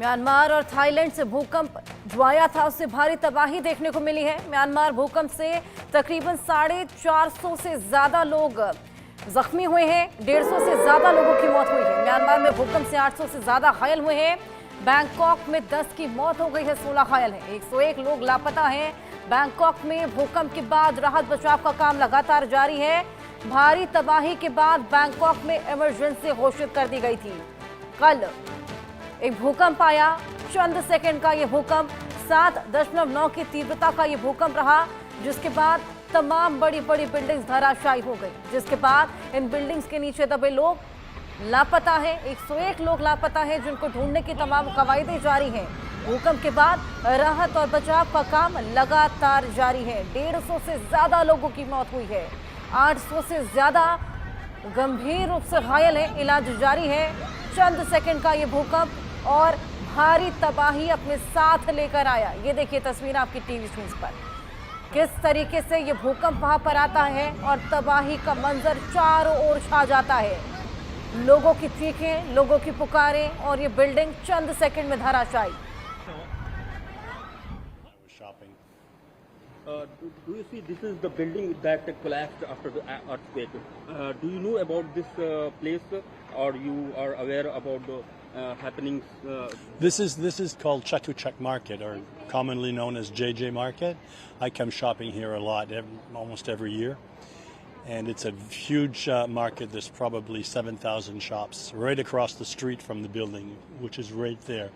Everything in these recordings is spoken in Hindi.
म्यांमार और थाईलैंड से भूकंप जो आया था उससे भारी तबाही देखने को मिली है। म्यांमार भूकंप से तकरीबन 450 से ज्यादा लोग जख्मी हुए हैं। 150 से ज्यादा लोगों की मौत हुई है। म्यांमार में भूकंप से 800 से ज्यादा घायल हुए हैं। बैंकॉक में 10 की मौत हो गई है, 16 घायल हैं। 101 लोग लापता हैं। बैंकॉक में भूकंप के बाद राहत बचाव का काम लगातार जारी है। भारी तबाही के बाद बैंकॉक में इमरजेंसी घोषित कर दी गई थी। कल एक भूकंप आया, चंद सेकंड का यह भूकंप, 7.9 की तीव्रता का यह भूकंप रहा, जिसके बाद तमाम बड़ी बड़ी बिल्डिंग्स धराशायी हो गई, जिसके बाद इन बिल्डिंग्स के नीचे दबे लोग लापता हैं। 101 लोग लापता हैं, जिनको ढूंढने की तमाम कवायदें जारी हैं। भूकंप के बाद राहत और बचाव का काम लगातार जारी है। 150 से ज्यादा लोगों की मौत हुई है। 800 से ज्यादा गंभीर रूप से घायल हैं। इलाज जारी है। चंद सेकंड का ये भूकंप और भारी तबाही अपने साथ लेकर आया। ये देखिए तस्वीर आपकी टीवी स्क्रीन पर, किस तरीके से ये भूकंप वहां पर आता है और तबाही का मंजर चारों ओर छा जाता है। लोगों की चीखें, लोगों की पुकारें और ये बिल्डिंग चंद सेकंड में धराशायी। Do you see this is the building that collapsed after the earthquake? Do you know about this place, or you are aware about the happenings? This is called Chatuchak Market, or commonly known as JJ Market. I come shopping here a lot, almost every year, and it's a huge market. There's probably 7,000 shops right across the street from the building, which is right there,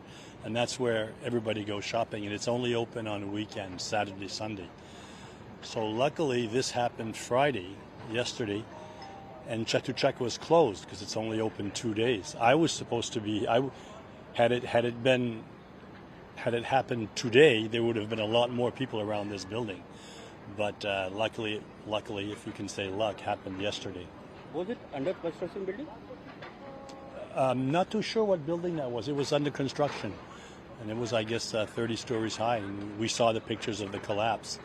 and that's where everybody goes shopping. And it's only open on weekends, Saturday, Sunday. So luckily this happened Friday, yesterday, and Chatuchak was closed because it's only open 2 days. I was supposed to be, had it happened today, there would have been a lot more people around this building. But luckily, if you can say luck, happened yesterday. Was it under construction building? I'm not too sure what building that was. It was under construction, and it was, I guess, 30 stories high. And we saw the pictures of the collapse.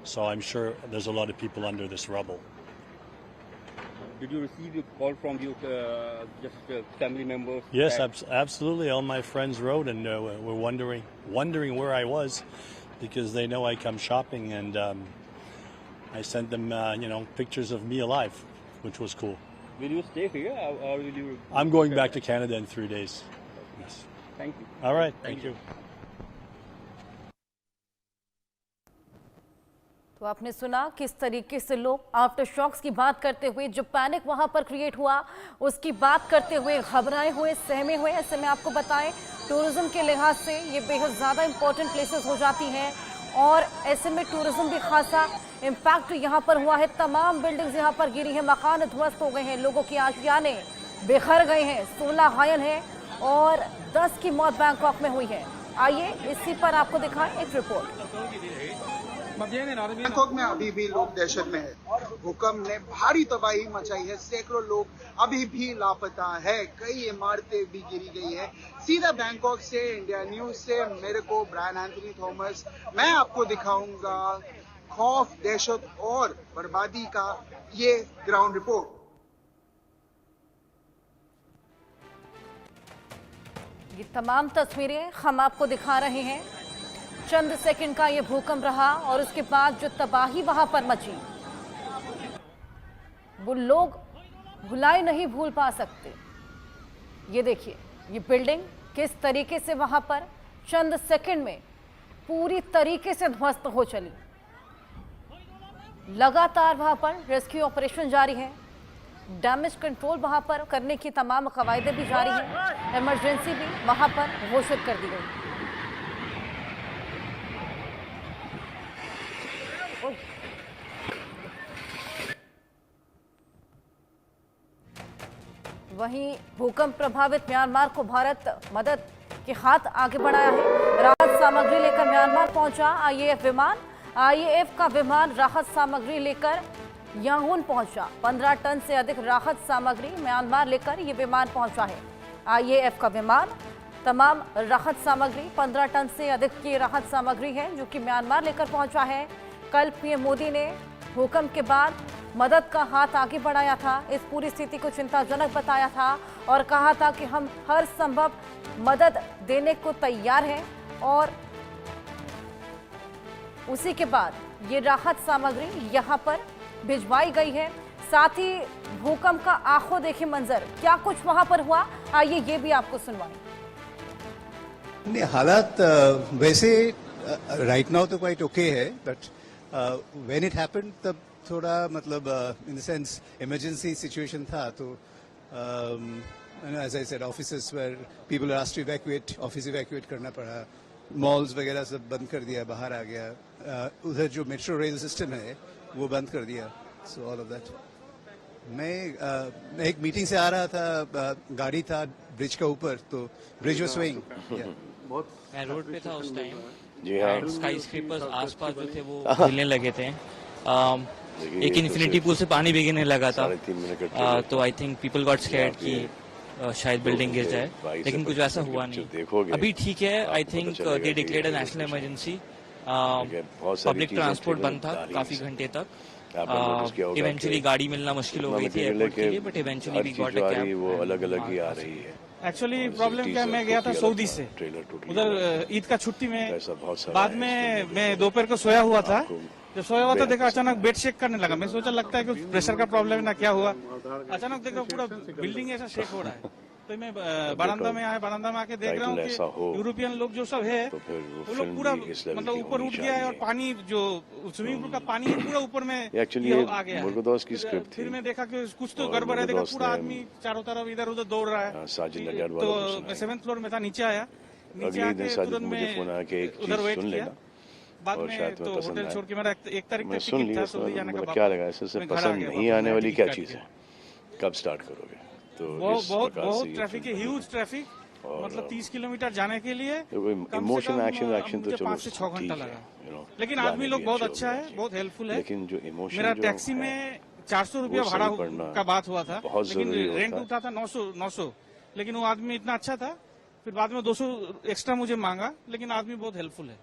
So I'm sure there's a lot of people under this rubble. Did you receive a call from your family members? Yes, absolutely. All my friends wrote and were wondering where I was, because they know I come shopping, and I sent them, pictures of me alive, which was cool. Will you stay here, or will you? I'm going back to Canada in 3 days. Yes. Thank you. All right. Thank you. तो आपने सुना किस तरीके से लोग आफ्टर शॉक्स की बात करते हुए, जो पैनिक वहां पर क्रिएट हुआ उसकी बात करते हुए घबराए हुए, सहमे हुए। ऐसे में आपको बताएं, टूरिज्म के लिहाज से ये बेहद ज़्यादा इंपॉर्टेंट प्लेसेस हो जाती हैं, और ऐसे में टूरिज्म भी खासा इम्पैक्ट यहाँ पर हुआ है। तमाम बिल्डिंग्स यहाँ पर गिरी हैं, मकान ध्वस्त हो गए हैं, लोगों की आशियाने बिखर गए हैं, 16 घायल हैं और 10 की मौत बैंकॉक में हुई है। आइए इसी पर आपको दिखाएं एक रिपोर्ट। बैंकॉक में अभी भी लोग दहशत में है। भूकंप ने भारी तबाही मचाई है। सैकड़ों लोग अभी भी लापता है। कई इमारतें भी गिरी गई है। सीधा बैंकॉक से, इंडिया न्यूज से मेरे को ब्रायन एंथनी थॉमस, मैं आपको दिखाऊंगा खौफ, दहशत और बर्बादी का ये ग्राउंड रिपोर्ट। ये तमाम तस्वीरें हम आपको दिखा रहे हैं। चंद सेकंड का ये भूकंप रहा और उसके बाद जो तबाही वहां पर मची, वो लोग भुलाए नहीं भूल पा सकते। ये देखिए, ये बिल्डिंग किस तरीके से वहां पर चंद सेकंड में पूरी तरीके से ध्वस्त हो चली। लगातार वहां पर रेस्क्यू ऑपरेशन जारी है। डैमेज कंट्रोल वहां पर करने की तमाम कवायदें भी जारी हैं। इमरजेंसी भी वहां पर घोषित कर दी गई। वहीं भूकंप प्रभावित म्यांमार को भारत मदद के हाथ आगे बढ़ाया है। राहत सामग्री लेकर म्यांमार पहुंचा आईएएफ विमान। आईएएफ का विमान राहत सामग्री लेकर यांगून पहुंचा। 15 टन से अधिक राहत सामग्री म्यांमार लेकर ये विमान पहुंचा है। आईएएफ का विमान तमाम राहत सामग्री, 15 टन से अधिक की राहत सामग्री है जो कि म्यांमार लेकर पहुंचा है। कल पीएम मोदी ने भूकंप के बाद मदद का हाथ आगे बढ़ाया था। इस पूरी स्थिति को चिंताजनक बताया था और कहा था कि हम हर संभव मदद देने को तैयार हैं और उसी के बाद ये राहत सामग्री यहां पर भिजवाई गई है। साथ ही भूकंप का आंखों देखे मंजर, क्या कुछ वहां पर हुआ, आइए ये भी आपको सुनवाएं। नहीं, हालात वैसे राइट नाउ तो क्वाइट ओके है, बट व्हेन इट हैपेंड तब थोड़ा मतलब in the sense emergency situation था। तो as I said, offices where people are asked to evacuate, office evacuate करना पड़ा, मॉल्स वगैरह सब बंद कर दिया, बाहर आ गया। उधर जो मेट्रो रेल सिस्टम है वो बंद कर दिया। So all of that. मैं एक मीटिंग से आ रहा था, गाड़ी था ब्रिज का ऊपर, तो ब्रिज वाज स्विंग। मैं रोड पे था उस टाइम। जी हाँ। स्काई स्क्रीपर्स आसपास जो थे वो हिलने लगे थे। एक इन्फिनिटी पूल से पानी भी गिरने लगा था। 3.5 मिनट का तो I think people got scared कि शायद बिल्डिंग गिर जाए, लेकिन कुछ ऐसा हुआ नहीं। अभी ठीक है। I think they declared a national emergency. Public transport बंद था काफी घंटे तक। इवेंचुअली गाड़ी मिलना मुश्किल हो गई थी एयरपोर्ट के लिए, but eventually we got a cab. वो अलग अलग ही आ रही है। एक्चुअली प्रॉब्लम क्या, मैं गया था सऊदी से, उधर ईद का छुट्टी में, बाद में मैं दोपहर को सोया हुआ था। जब सोया हुआ था देखा अचानक बेड शेक करने लगा। मैं सोचा लगता है कि प्रेशर का प्रॉब्लम है ना, क्या हुआ। अचानक देखा पूरा बिल्डिंग ऐसा शेक हो रहा है। तो मैं बरामदा में आया, बरामदा में आके देख रहा हूँ कि यूरोपियन लोग जो सब है वो लोग पूरा मतलब ऊपर उठ गया है और पानी जो स्विमिंग पूल का पानी है पूरा ऊपर में आ गया है। फिर मैं देखा कि कुछ तो गड़बड़ है, देखा पूरा आदमी चारों तरफ इधर उधर दौड़ रहा है। तो मैं 7th फ्लोर में था, नीचे आया, नीचे आके तुरंत में उधर वेट किया। बाद में तो होटल छोड़ के मेरा 1 तारीख तक टिकट था सऊदी जाने का। क्या लगा इससे पसंद नहीं आने वाली क्या चीज है, कब स्टार्ट करोगे? तो बहुत ट्रैफिक है, ह्यूज ट्रैफिक, मतलब 30 किलोमीटर जाने के लिए इमोशन एक्शन तो चलो 5 से 6 घंटा लगा। लेकिन आदमी लोग बहुत अच्छा है, बहुत हेल्पफुल है। लेकिन जो इमोशन, मेरा टैक्सी में 400 रुपया भाड़ा का बात हुआ था, लेकिन रेंट उठा था 900, लेकिन वो आदमी इतना अच्छा था। फिर बाद में 200 एक्स्ट्रा मुझे मांगा, लेकिन आदमी बहुत हेल्पफुल है।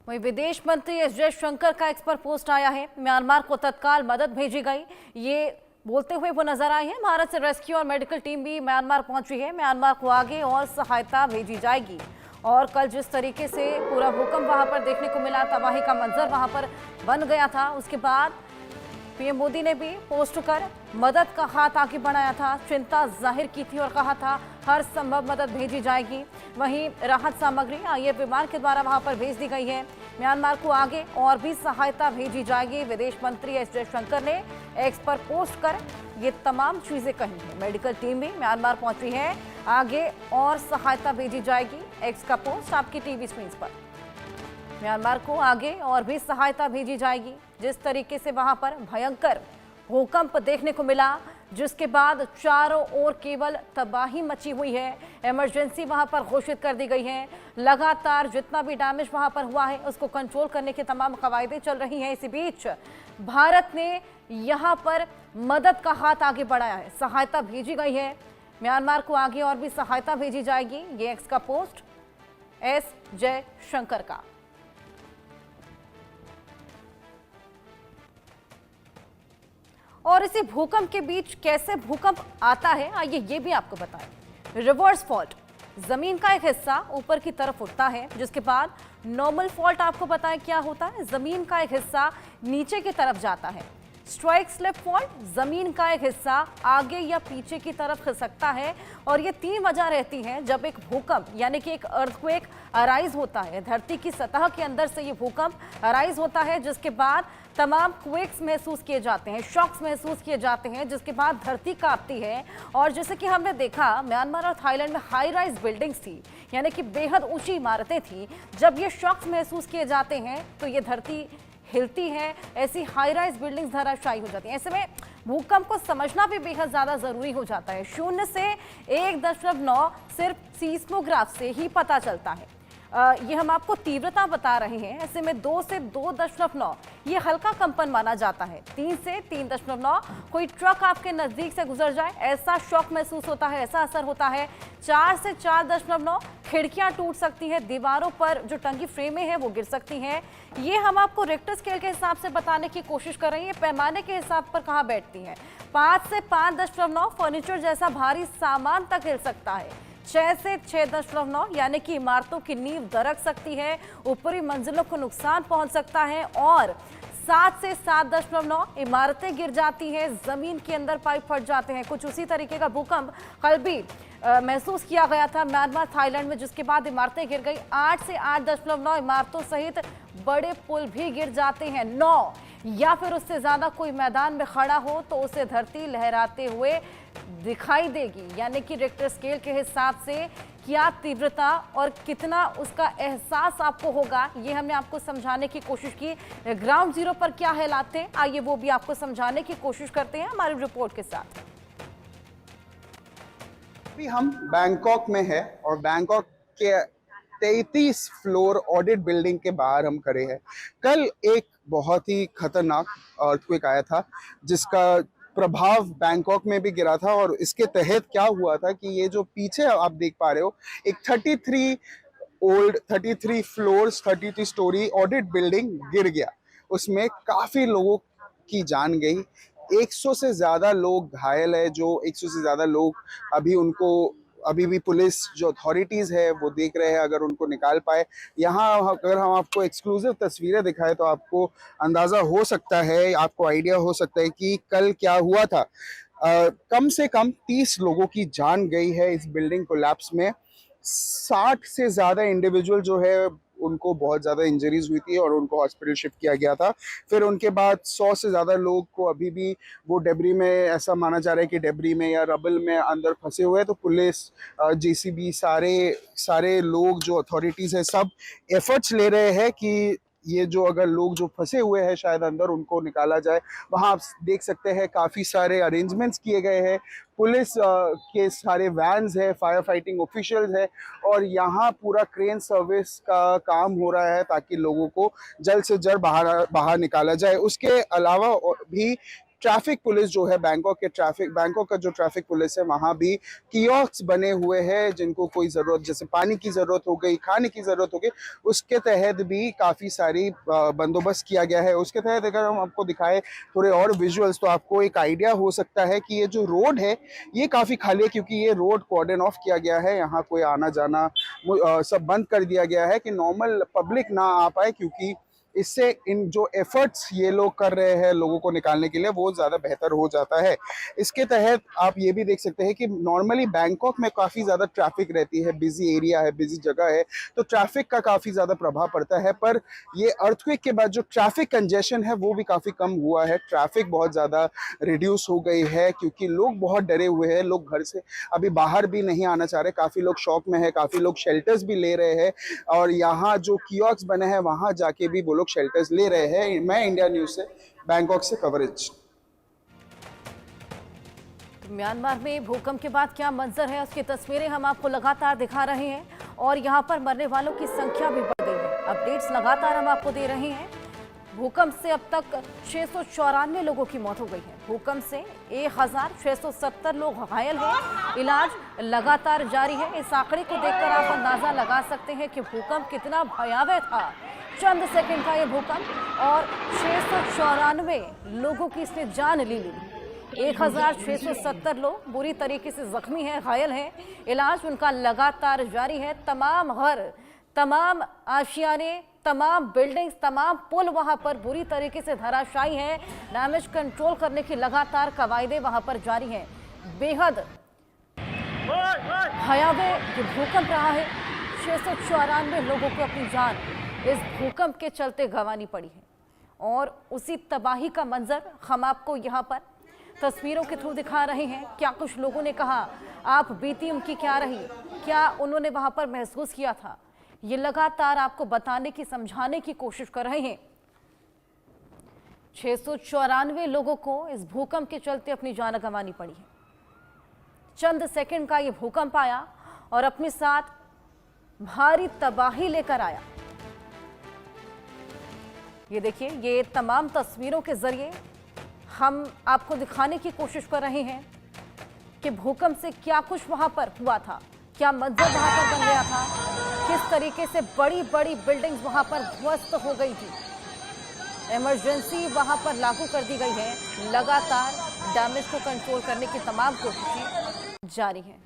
वहीं विदेश मंत्री एस जयशंकर का एक्स पर पोस्ट आया है। म्यांमार को तत्काल मदद भेजी गई, ये बोलते हुए वो नजर आए हैं। भारत से रेस्क्यू और मेडिकल टीम भी म्यांमार पहुंची है। म्यांमार को आगे और सहायता भेजी जाएगी। और कल जिस तरीके से पूरा भूकंप वहां पर देखने को मिला, तबाही का मंजर वहां पर बन गया था, उसके बाद पीएम मोदी ने भी पोस्ट कर मदद का हाथ आगे बढ़ाया था, चिंता जाहिर की थी और कहा था हर संभव मदद भेजी जाएगी। वहीं राहत सामग्री आईएएफ विमान के द्वारा वहां पर भेज दी गई है। म्यांमार को आगे और भी सहायता भेजी जाएगी। विदेश मंत्री एस जयशंकर ने एक्स पर पोस्ट कर ये तमाम चीजें कही हैं। मेडिकल टीम भी म्यांमार पहुंची है, आगे और सहायता भेजी जाएगी। एक्स का पोस्ट आपकी टीवी स्क्रीन पर। म्यांमार को आगे और भी सहायता भेजी जाएगी। जिस तरीके से वहां पर भयंकर भूकंप देखने को मिला, जिसके बाद चारों ओर केवल तबाही मची हुई है। इमरजेंसी वहां पर घोषित कर दी गई है। लगातार जितना भी डैमेज वहां पर हुआ है उसको कंट्रोल करने की तमाम कवायदें चल रही हैं। इसी बीच भारत ने यहां पर मदद का हाथ आगे बढ़ाया है, सहायता भेजी गई है। म्यांमार को आगे और भी सहायता भेजी जाएगी। ये एक्स का पोस्ट एस जयशंकर का। और इसी भूकंप के बीच कैसे भूकंप आता है, आइए ये भी आपको बताएं। रिवर्स फॉल्ट, जमीन का एक हिस्सा ऊपर की तरफ उठता है, जिसके बाद नॉर्मल फॉल्ट आपको बताएं क्या होता है, जमीन का एक हिस्सा नीचे की तरफ जाता है। स्ट्राइक स्लिप फॉल्ट, जमीन का एक हिस्सा आगे या पीछे की तरफ खिसकता है। और ये 3 वजह रहती हैं जब एक भूकंप यानी कि एक अर्थक्वेक अराइज होता है। धरती की सतह के अंदर से ये भूकंप अराइज होता है, जिसके बाद तमाम क्वेक्स महसूस किए जाते हैं, शॉक्स महसूस किए जाते हैं, जिसके बाद धरती कांपती है। और जैसे कि हमने देखा म्यांमार और थाईलैंड में हाई राइज बिल्डिंग्स थी, यानी कि बेहद ऊंची इमारतें थी। जब ये शॉक्स महसूस किए जाते हैं तो ये धरती हिलती है, ऐसी हाई राइज बिल्डिंग्स धराशायी हो जाती हैं। ऐसे में भूकंप को समझना भी बेहद ज़्यादा ज़रूरी हो जाता है। 0 से 1.9 सिर्फ सीस्मोग्राफ से ही पता चलता है। ये हम आपको तीव्रता बता रहे हैं। ऐसे में 2 से 2.9 ये हल्का कंपन माना जाता है। 3 से 3.9 कोई ट्रक आपके नजदीक से गुजर जाए ऐसा शॉक महसूस होता है, ऐसा असर होता है। 4 से 4.9 खिड़कियां टूट सकती हैं, दीवारों पर जो टंगी फ्रेमें हैं वो गिर सकती हैं। ये हम आपको रिक्टर स्केल के हिसाब से बताने की कोशिश कर रहे हैं, पैमाने के हिसाब पर कहाँ बैठती हैं। 5 से 5.9 फर्नीचर जैसा भारी सामान तक हिल सकता है। 6 से 6.9 यानी कि इमारतों की नींव दरक सकती है, ऊपरी मंजिलों को नुकसान पहुंच सकता है। और 7 से 7.9 इमारतें गिर जाती हैं, जमीन के अंदर पाइप फट जाते हैं। कुछ उसी तरीके का भूकंप कल भी महसूस किया गया था म्यांमार, थाईलैंड में, जिसके बाद इमारतें गिर गई। 8 से 8.9 इमारतों सहित बड़े पुल भी गिर जाते हैं। 9 या फिर उससे ज्यादा कोई मैदान में खड़ा हो तो उसे धरती लहराते हुए दिखाई देगी। यानी कि रिक्टर स्केल के हिसाब से क्या तीव्रता और कितना उसका एहसास आपको होगा, ये हमने आपको समझाने की कोशिश की। ग्राउंड जीरो पर क्या हालात थे, आइए वो भी आपको समझाने की कोशिश करते हैं हमारी रिपोर्ट के साथ। अभी हम बैंकॉक में है और बैंकॉक के 33 फ्लोर ऑडिट बिल्डिंग के बाहर हम खड़े हैं। कल एक बहुत ही खतरनाक अर्थक्वेक आया था जिसका प्रभाव बैंकॉक में भी गिरा था। और इसके तहत क्या हुआ था कि ये जो पीछे आप देख पा रहे हो, एक 33 फ्लोर्स 33 स्टोरी ऑडिट बिल्डिंग गिर गया। उसमें काफी लोगों की जान गई, 100 से ज्यादा लोग घायल है। जो 100 से ज्यादा लोग अभी भी पुलिस जो अथॉरिटीज है वो देख रहे हैं अगर उनको निकाल पाए। यहाँ अगर हम आपको एक्सक्लूसिव तस्वीरें दिखाएं तो आपको अंदाजा हो सकता है, आपको आइडिया हो सकता है कि कल क्या हुआ था। कम से कम 30 लोगों की जान गई है इस बिल्डिंग कोलैप्स में। 60 से ज्यादा इंडिविजुअल जो है उनको बहुत ज़्यादा इंजरीज हुई थी और उनको हॉस्पिटल शिफ्ट किया गया था। फिर उनके बाद 100 से ज़्यादा लोग को अभी भी वो डेब्री में, ऐसा माना जा रहा है कि डेब्री में या रबल में अंदर फंसे हुए हैं। तो पुलिस, जेसीबी, सारे लोग जो अथॉरिटीज़ है सब एफर्ट्स ले रहे हैं कि ये जो अगर लोग जो फंसे हुए हैं शायद अंदर उनको निकाला जाए। वहाँ आप देख सकते हैं काफ़ी सारे अरेंजमेंट्स किए गए हैं, पुलिस के सारे वैन्स है, फायर फाइटिंग ऑफिशियल्स है और यहाँ पूरा क्रेन सर्विस का काम हो रहा है ताकि लोगों को जल्द से जल्द बाहर निकाला जाए। उसके अलावा भी ट्रैफिक पुलिस जो है, बैंकॉक का जो ट्रैफिक पुलिस है, वहाँ भी कियोस्क बने हुए हैं जिनको कोई ज़रूरत, जैसे पानी की ज़रूरत हो गई, खाने की ज़रूरत हो गई, उसके तहत भी काफ़ी सारी बंदोबस्त किया गया है। उसके तहत अगर हम आपको दिखाएं थोड़े और विजुअल्स तो आपको एक आइडिया हो सकता है कि ये जो रोड है ये काफ़ी खाली है क्योंकि ये रोड कॉर्डन ऑफ किया गया है। यहाँ कोई आना जाना सब बंद कर दिया गया है कि नॉर्मल पब्लिक ना आ पाए, क्योंकि इससे इन जो एफर्ट्स ये लोग कर रहे हैं लोगों को निकालने के लिए वो ज़्यादा बेहतर हो जाता है। इसके तहत आप ये भी देख सकते हैं कि नॉर्मली बैंकॉक में काफ़ी ज़्यादा ट्रैफिक रहती है, बिजी एरिया है, बिजी जगह है, तो ट्रैफिक का काफ़ी ज़्यादा प्रभाव पड़ता है। पर ये अर्थक्वेक के बाद जो ट्रैफिक कंजेशन है वो भी काफ़ी कम हुआ है। ट्रैफिक बहुत ज़्यादा रिड्यूस हो गई है क्योंकि लोग बहुत डरे हुए हैं, लोग घर से अभी बाहर भी नहीं आना चाह रहे, काफ़ी लोग शॉक में है, काफ़ी लोग शेल्टर्स भी ले रहे हैं और यहाँ जो कियोस्क बने हैं वहाँ जाके भी वो लोग शेल्टर्स ले रहे हैं। मैं इंडिया न्यूज़ से बैंकॉक से कवरेज। म्यांमार में भूकंप के बाद क्या मंजर है उसकी तस्वीरें हम आपको लगातार दिखा रहे हैं और यहाँ पर मरने वालों की संख्या भी बढ़ गई है। अपडेट्स लगातार हम आपको दे रहे हैं। भूकंप से अब तक 694 लोगों की मौत हो गई है। भूकंप से 1670 लोग घायल हैं। इलाज लगातार जारी है। इस आंकड़े को देखकर आप अंदाजा लगा सकते हैं कि भूकंप कितना भयावह था। चंद सेकंड का ये भूकंप और 694 लोगों की इसने जान ले ली। 1670 लोग बुरी तरीके से जख्मी हैं, घायल हैं। इलाज उनका लगातार जारी है। तमाम घर, तमाम आशियाने, तमाम बिल्डिंग्स, तमाम पुल वहां पर बुरी तरीके से धराशायी हैं। डैमेज कंट्रोल करने की लगातार कवायदें वहां पर जारी हैं। बेहद भयावह भूकंप रहा है। 694 लोगों को अपनी जान इस भूकंप के चलते गंवानी पड़ी है और उसी तबाही का मंजर हम आपको यहाँ पर तस्वीरों के थ्रू दिखा रहे हैं। क्या कुछ लोगों ने कहा, आप बीती उनकी क्या रही, क्या उन्होंने वहां पर महसूस किया था, ये लगातार आपको बताने की, समझाने की कोशिश कर रहे हैं। 694 लोगों को इस भूकंप के चलते अपनी जान गंवानी पड़ी है। चंद सेकंड का ये भूकंप आया और अपने साथ भारी तबाही लेकर आया। ये देखिए, ये तमाम तस्वीरों के जरिए हम आपको दिखाने की कोशिश कर रहे हैं कि भूकंप से क्या कुछ वहां पर हुआ था, क्या मंजर वहां पर बन गया था, किस तरीके से बड़ी बड़ी बिल्डिंग्स वहां पर ध्वस्त हो गई थी। इमरजेंसी वहां पर लागू कर दी गई है। लगातार डैमेज को कंट्रोल करने की तमाम कोशिशें जारी हैं।